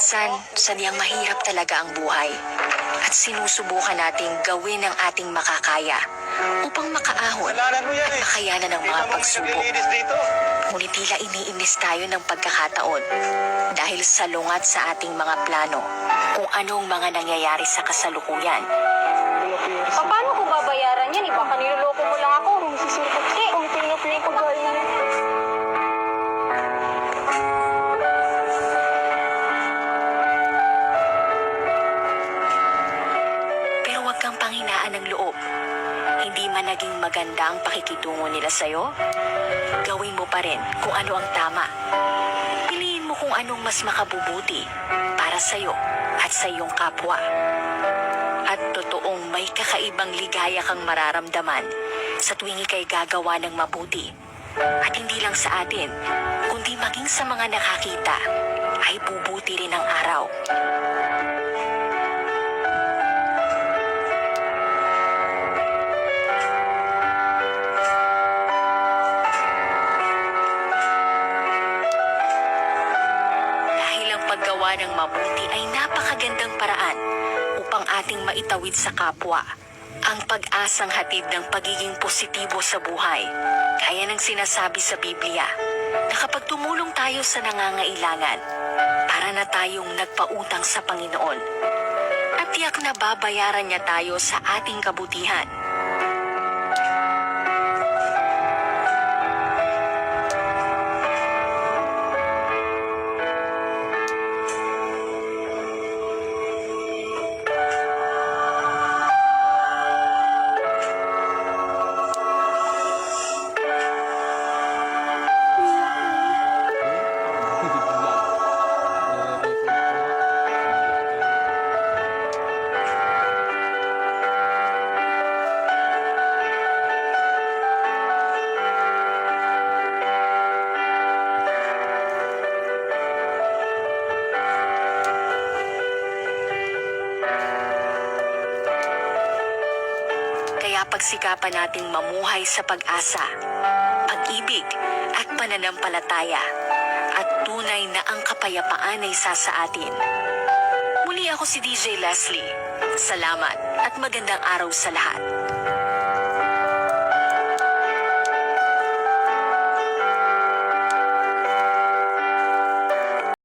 Minsan, sadyang mahirap talaga ang buhay. At sinusubukan nating gawin ang ating makakaya upang makaahon at makayanan ng mga pagsubok. Ngunit tila iniinis tayo ng pagkakataon dahil salungat sa ating mga plano kung anong mga nangyayari sa kasalukuyan. Paano ko babayaran yan? Baka niloloko mo lang ako. Susurpot ka. Ang tingnan ko yung pagkain. Pero huwag kang panghinaan ng loob. Hindi man naging maganda ang pakikitungo nila sa'yo, gawin mo pa rin kung ano ang tama. Piliin mo kung anong mas makabubuti para sa'yo at sa iyong kapwa. At totoong may kakaibang ligaya kang mararamdaman sa tuwing ika'y gagawa ng mabuti. At hindi lang sa atin, kundi maging sa mga nakakita, ay bubuti rin ang araw. Dahil ang paggawa ng mabuti ay napakagandang paraan upang ating maitawid sa kapwa ang pag-asang hatid ng pagiging positibo sa buhay. Gaya ng sinasabi sa Biblia, na kapag tumulong tayo sa nangangailangan, para na tayong nagpautang sa Panginoon. At tiyak na babayaran niya tayo sa ating kabutihan. Kaya pagsikapan nating mamuhay sa pag-asa, pag-ibig at pananampalataya, at tunay na ang kapayapaan ay isa sa atin. Muli ako si DJ Leslie. Salamat at magandang araw sa lahat.